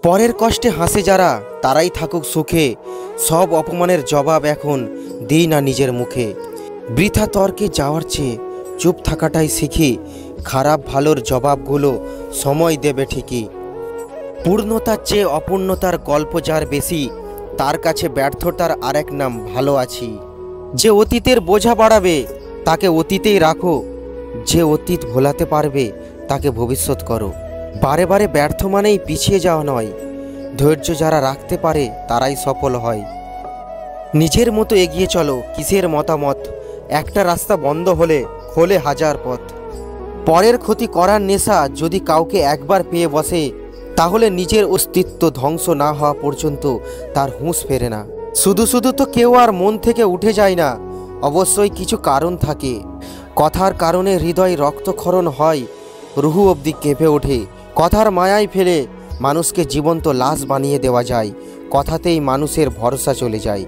পরের কষ্টে হাসে যারা তারাই থাকুক সুখে, সব অপমানের জবাব এখন দিই না নিজের মুখে। বৃথা তর্কে যাওয়ার চেয়ে চুপ থাকাটাই শিখি, খারাপ ভালোর জবাবগুলো সময় দেবে ঠিকই। পূর্ণতার চেয়ে অপূর্ণতার গল্প যার বেশি, তার কাছে ব্যর্থতার আরেক নাম ভালো আছি। যে অতীতের বোঝা বাড়াবে তাকে অতীতেই রাখো, যে অতীত ভোলাতে পারবে তাকে ভবিষ্যৎ করো। বারে বারে ব্যর্থ মানেই পিছিয়ে যাওয়া নয়, ধৈর্য যারা রাখতে পারে তারাই সফল হয়। নিজের মতো এগিয়ে চলো, কিসের মতামত, একটা রাস্তা বন্ধ হলে খোলে হাজার পথ। পরের ক্ষতি করার নেশা যদি কাউকে একবার পেয়ে বসে, তাহলে নিজের অস্তিত্ব ধ্বংস না হওয়া পর্যন্ত তার হুঁশ ফেরে না। শুধু শুধু তো কেউ আর মন থেকে উঠে যায় না, অবশ্যই কিছু কারণ থাকে। কথার কারণে হৃদয় রক্তক্ষরণ হয়, রুহু অবধি কেঁপে ওঠে। কথার মায়ায় ফেলে মানুষকে জীবন্ত লাশ বানিয়ে দেওয়া যায়, কথাতেই মানুষের ভরসা চলে যায়,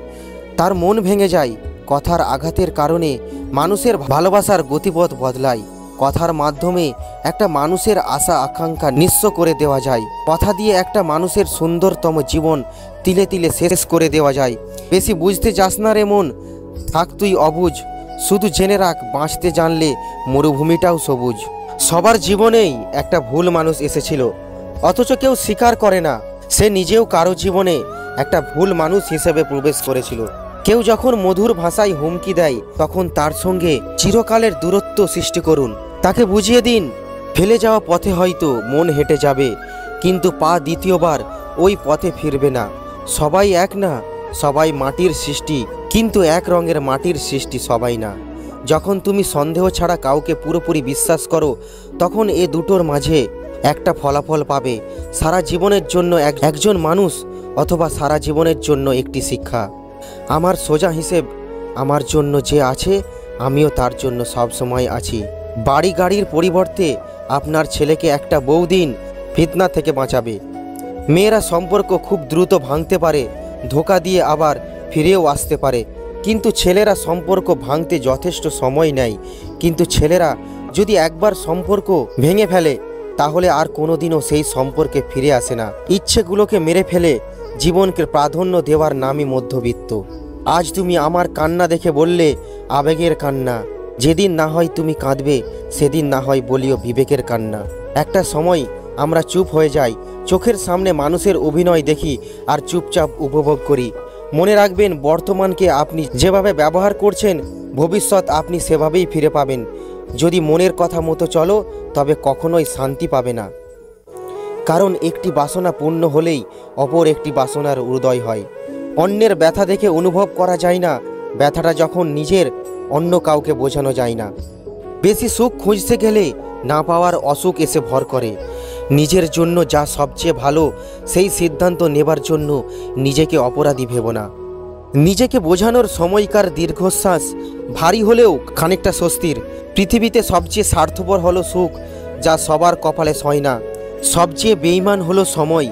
তার মন ভেঙে যায়। কথার আঘাতের কারণে মানুষের ভালোবাসার গতিপথ বদলায়, কথার মাধ্যমে একটা মানুষের আশা আকাঙ্ক্ষা নিঃস্ব করে দেওয়া যায়। কথা দিয়ে একটা মানুষের সুন্দরতম জীবন তিলে তিলে শেষ করে দেওয়া যায়। বেশি বুঝতে যাস না রে মন, থাক তুই অবুঝ, শুধু জেনে রাখ বাঁচতে জানলে মরুভূমিটাও সবুজ। সবার জীবনেই একটা ভুল মানুষ এসেছিল, অথচ কেউ স্বীকার করে না সে নিজেও কারো জীবনে একটা ভুল মানুষ হিসেবে প্রবেশ করেছিল। কেউ যখন মধুর ভাষায় হুমকি দেয়, তখন তার সঙ্গে চিরকালের দূরত্ব সৃষ্টি করুন। তাকে বুঝিয়ে দিন ফেলে যাওয়া পথে হয়তো মন হেঁটে যাবে, কিন্তু পা দ্বিতীয়বার ওই পথে ফিরবে না। সবাই এক না, সবাই মাটির সৃষ্টি, কিন্তু এক রঙের মাটির সৃষ্টি সবাই না। যখন তুমি সন্দেহ ছাড়া কাউকে পুরোপুরি বিশ্বাস করো, তখন এ দুটোর মাঝে একটা ফলাফল পাবে, সারা জীবনের জন্য একজন মানুষ, অথবা সারা জীবনের জন্য একটি শিক্ষা। আমার সোজা হিসেব, আমার জন্য যে আছে আমিও তার জন্য সব সময় আছি। বাড়ি গাড়ির পরিবর্তে আপনার ছেলেকে একটা বউ দিন, ফিতনা থেকে বাঁচাবে। মেয়েরা সম্পর্ক খুব দ্রুত ভাঙতে পারে, ধোঁকা দিয়ে আবার ফিরেও আসতে পারে, কিন্তু ছেলেরা সম্পর্ক ভাঙতে যথেষ্ট সময় নেয়। কিন্তু ছেলেরা যদি একবার সম্পর্ক ভেঙে ফেলে, তাহলে আর কোনোদিনও সেই সম্পর্কে ফিরে আসে না। ইচ্ছেগুলোকে মেরে ফেলে জীবনকে প্রাধান্য দেওয়ার নামই মধ্যবিত্ত। আজ তুমি আমার কান্না দেখে বললে আবেগের কান্না, যেদিন না হয় তুমি কাঁদবে সেদিন না হয় বলিও বিবেকের কান্না। একটা সময় আমরা চুপ হয়ে যাই, চোখের সামনে মানুষের অভিনয় দেখি আর চুপচাপ উপভোগ করি। মনে রাখবেন, বর্তমানকে আপনি যেভাবে ব্যবহার করছেন, ভবিষ্যৎ আপনি সেভাবেই ফিরে পাবেন। যদি মনের কথা মতো চলো, তবে কখনোই শান্তি পাবে না, কারণ একটি বাসনা পূর্ণ হলেই অপর একটি বাসনার উদয় হয়। অন্যের ব্যথা দেখে অনুভব করা যায় না, ব্যথাটা যখন নিজের, অন্য কাউকে বোঝানো যায় না। বেশি সুখ খুঁজতে গেলে না পাওয়ার অসুখ এসে ভর করে। নিজের জন্য যা সবচেয়ে ভালো, সেই সিদ্ধান্ত নেবার জন্য নিজেকে অপরাধী ভেবো না। নিজেকে বোঝানোর সময়কার দীর্ঘশ্বাস ভারী হলেও খানিকটা স্বস্তির। পৃথিবীতে সবচেয়ে স্বার্থপর হলো সুখ, যা সবার কপালে সয় না। সবচেয়ে বেঈমান হলো সময়,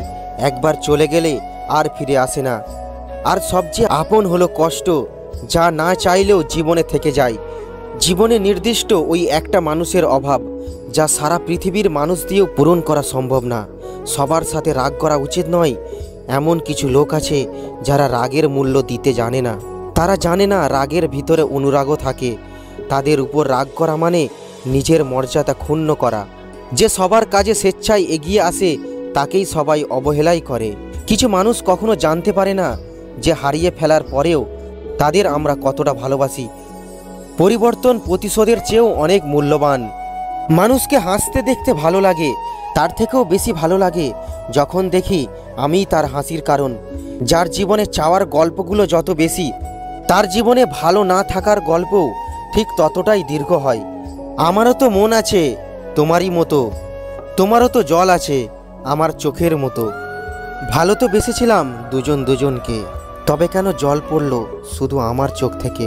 একবার চলে গেলে আর ফিরে আসে না। আর সবচেয়ে আপন হলো কষ্ট, যা না চাইলেও জীবনে থেকে যায়। জীবনে নির্দিষ্ট ওই একটা মানুষের অভাব, যা সারা পৃথিবীর মানুষ দিয়েও পূরণ করা সম্ভব না। সবার সাথে রাগ করা উচিত নয়। এমন কিছু লোক আছে যারা রাগের মূল্য দিতে জানে না। তারা জানে না রাগের ভিতরে অনুরাগও থাকে। তাদের উপর রাগ করা মানে নিজের মর্যাদা ক্ষুণ্ণ করা। যে সবার কাজে স্বেচ্ছায় এগিয়ে আসে, তাকেই সবাই অবহেলাই করে। কিছু মানুষ কখনো জানতে পারে না যে হারিয়ে ফেলার পরেও তাদের আমরা কতটা ভালোবাসি। পরিবর্তন প্রতিশোধের চেয়েও অনেক মূল্যবান। মানুষকে হাসতে দেখতে ভালো লাগে, তার থেকেও বেশি ভালো লাগে যখন দেখি আমিই তার হাসির কারণ। যার জীবনে চাওয়ার গল্পগুলো যত বেশি, তার জীবনে ভালো না থাকার গল্পও ঠিক ততটাই দীর্ঘ হয়। আমারও তো মন আছে তোমারই মতো, তোমারও তো জল আছে আমার চোখের মতো। ভালো তো বেসেছিলাম দুজন দুজনকে, তবে কেন জল পড়লো শুধু আমার চোখ থেকে?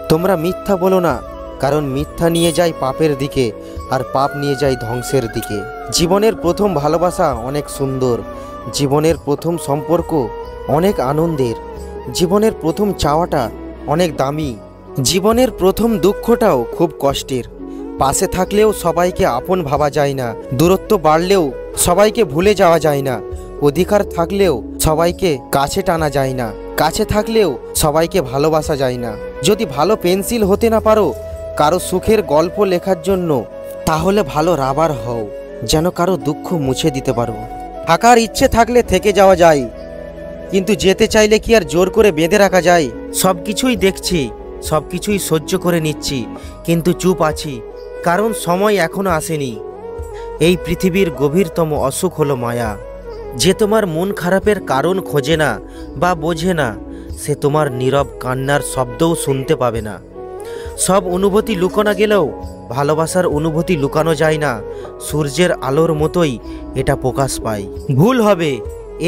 তোমরা মিথ্যা বলো না, কারণ মিথ্যা নিয়ে যায় পাপের দিকে, আর পাপ নিয়ে যায় ধ্বংসের দিকে। জীবনের প্রথম ভালোবাসা অনেক সুন্দর, জীবনের প্রথম সম্পর্ক অনেক আনন্দের, জীবনের প্রথম চাওয়াটা অনেক দামি, জীবনের প্রথম দুঃখটাও খুব কষ্টের। পাশে থাকলেও সবাইকে আপন ভাবা যায় না, দূরত্ব বাড়লেও সবাইকে ভুলে যাওয়া যায় না। অধিকার থাকলেও সবাইকে কাছে টানা যায় না, কাছে থাকলেও সবাইকে ভালোবাসা যায় না। যদি ভালো পেন্সিল হতে না পারো কারো সুখের গল্প লেখার জন্য, তাহলে ভালো রাবার হও, যেন কারো দুঃখ মুছে দিতে পারো। থাকার ইচ্ছে থাকলে থেকে যাওয়া যায়, কিন্তু যেতে চাইলে কি আর জোর করে বেঁধে রাখা যায়? সব কিছুই দেখছি, সব কিছুই সহ্য করে নিচ্ছি, কিন্তু চুপ আছি, কারণ সময় এখনো আসেনি। এই পৃথিবীর গভীরতম অসুখ হলো মায়া। যে তোমার মন খারাপের কারণ খোঁজে না বা বোঝে না, সে তোমার নীরব কান্নার শব্দও শুনতে পাবে না। সব অনুভূতি লুকানো গেলেও ভালোবাসার অনুভূতি লুকানো যায় না। সূর্যের আলোর মতোই এটা প্রকাশ পায়। ভুল হবে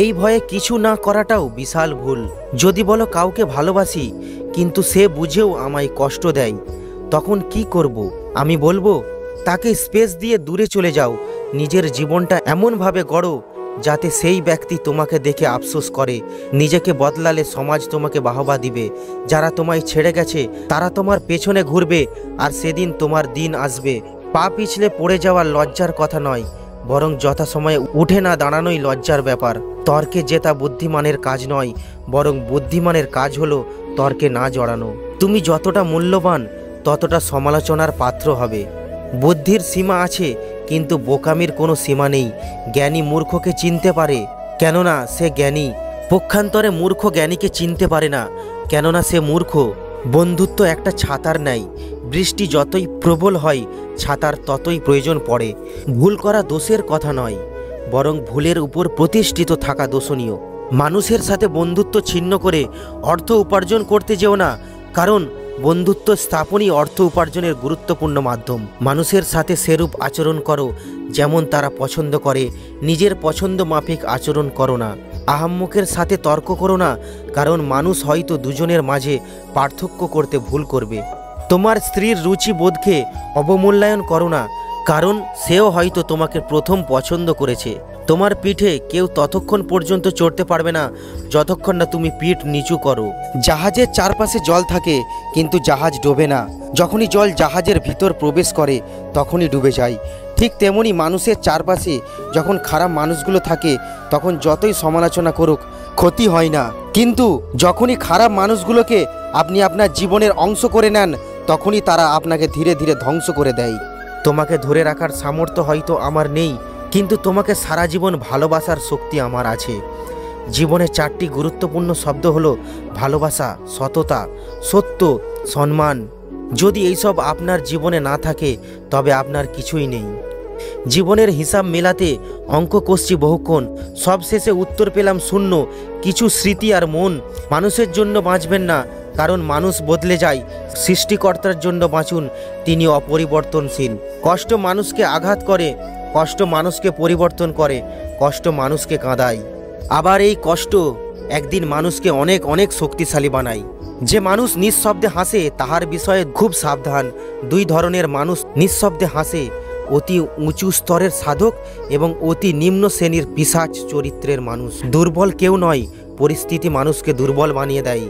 এই ভয়ে কিছু না করাটাও বিশাল ভুল। যদি বলো কাউকে ভালোবাসি কিন্তু সে বুঝেও আমায় কষ্ট দেয়, তখন কি করব? আমি বলবো তাকে স্পেস দিয়ে দূরে চলে যাও। নিজের জীবনটা এমনভাবে গড়ো যাতে সেই ব্যক্তি তোমাকে দেখে আফসোস করে। নিজেকে বদলালে সমাজ তোমাকে বাহবা দিবে। যারা তোমায় ছেড়ে গেছে তারা তোমার পেছনে ঘুরবে, আর সেদিন তোমার দিন আসবে। পা পিছলে পড়ে যাওয়ার লজ্জার কথা নয়, বরং যথাসময়ে উঠে না দাঁড়ানোই লজ্জার ব্যাপার। তর্কে জেতা বুদ্ধিমানের কাজ নয়, বরং বুদ্ধিমানের কাজ হলো তর্কে না জড়ানো। তুমি যতটা মূল্যবান ততটা সমালোচনার পাত্র হবে। বুদ্ধির সীমা আছে, কিন্তু বোকামির কোনো সীমা নেই। জ্ঞানী মূর্খকে চিনতে পারে, কেননা সে জ্ঞানী। পক্ষান্তরে মূর্খ জ্ঞানীকে চিনতে পারে না, কেননা সে মূর্খ। বন্ধুত্ব একটা ছাতার ন্যায়, বৃষ্টি যতই প্রবল হয় ছাতার ততই প্রয়োজন পড়ে। ভুল করা দোষের কথা নয়, বরং ভুলের উপর প্রতিষ্ঠিত থাকা দোষণীয়। মানুষের সাথে বন্ধুত্ব ছিন্ন করে অর্থ উপার্জন করতে যেও না, কারণ বন্ধুত্ব স্থাপনই অর্থ উপার্জনের গুরুত্বপূর্ণ মাধ্যম। মানুষের সাথে সেরূপ আচরণ করো যেমন তারা পছন্দ করে, নিজের পছন্দ মাফিক আচরণ করো না। আহাম্মকের সাথে তর্ক করো না, কারণ মানুষ হয়তো দুজনের মাঝে পার্থক্য করতে ভুল করবে। তোমার স্ত্রীর রুচিবোধকে অবমূল্যায়ন করো না, কারণ সেও হয়তো তোমাকে প্রথম পছন্দ করেছে। তোমার পিঠে কেউ ততক্ষণ পর্যন্ত চড়তে পারবে না যতক্ষণ না তুমি পিঠ নিচু করো। জাহাজের চারপাশে জল থাকে, কিন্তু জাহাজ ডোবে না। যখনই জল জাহাজের ভিতর প্রবেশ করে তখনই ডুবে যায়। ঠিক তেমনি মানুষের চারপাশে যখন খারাপ মানুষগুলো থাকে তখন যতই সমালোচনা করুক ক্ষতি হয় না, কিন্তু যখনই খারাপ মানুষগুলোকে আপনি আপনার জীবনের অংশ করে নেন তখনই তারা আপনাকে ধীরে ধীরে ধ্বংস করে দেয়। তোমাকে ধরে রাখার সামর্থ্য হয়তো আমার নেই, কিন্তু তোমাকে সারা জীবন ভালোবাসার শক্তি আমার আছে। জীবনে 4টি গুরুত্বপূর্ণ শব্দ হলো ভালোবাসা, সততা, সত্য, সম্মান। যদি এইসব আপনার জীবনে না থাকে তবে আপনার কিছুই নেই। জীবনের হিসাব মেলাতে অঙ্ক কষছি বহুক্ষণ, সব শেষে উত্তর পেলাম শূন্য। কিছু স্মৃতি আর মন। মানুষের জন্য বাঁচবেন না, কারণ মানুষ বদলে যায়। সৃষ্টিকর্তার জন্য বাঁচুন, তিনি অপরিবর্তনশীল। কষ্ট মানুষকে আঘাত করে, কষ্ট মানুষকে পরিবর্তন করে, কষ্ট মানুষকে কাঁদায়। আবার এই কষ্ট একদিন মানুষকে অনেক অনেক শক্তিশালী বানায়। যে মানুষ নিঃশব্দে হাসে তাহার বিষয়ে খুব সাবধান। 2 ধরনের মানুষ নিঃশব্দে হাসে, অতি উঁচু স্তরের সাধক এবং অতি নিম্ন শ্রেণীর পিশাচ চরিত্রের মানুষ। দুর্বল কেউ নয়, পরিস্থিতি মানুষকে দুর্বল বানিয়ে দেয়।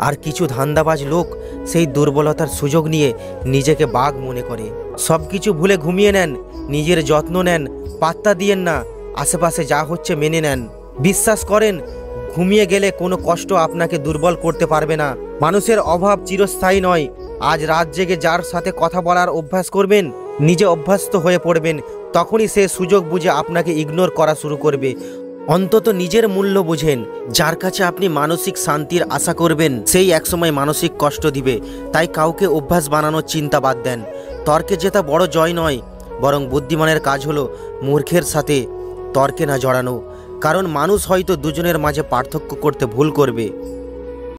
আর কিছু ধান্দাবাজ লোক সেই দুর্বলতার সুযোগ নিয়ে নিজেকে বাঘ মনে করে। সব কিছু ভুলে ঘুমিয়ে নেন, নিজের যত্ন নেন, পাত্তা দিয়েন না, আশেপাশে যা হচ্ছে মেনে নেন। বিশ্বাস করেন ঘুমিয়ে গেলে কোনো কষ্ট আপনাকে দুর্বল করতে পারবে না। মানুষের অভাব চিরস্থায়ী নয়। আজ রাত জেগে যার সাথে কথা বলার অভ্যাস করবেন, নিজে অভ্যস্ত হয়ে পড়বেন, তখনই সে সুযোগ বুঝে আপনাকে ইগনোর করা শুরু করবে। অন্তত নিজের মূল্য বুঝেন। যার কাছে আপনি মানসিক শান্তির আশা করবেন সেই একসময় মানসিক কষ্ট দিবে। তাই কাউকে অভ্যাস বানানোর চিন্তা বাদ দেন। তর্কে জেতা বড় জয় নয়, বরং বুদ্ধিমানের কাজ হলো মূর্খের সাথে তর্কে না জড়ানো, কারণ মানুষ হয়তো দুজনের মাঝে পার্থক্য করতে ভুল করবে।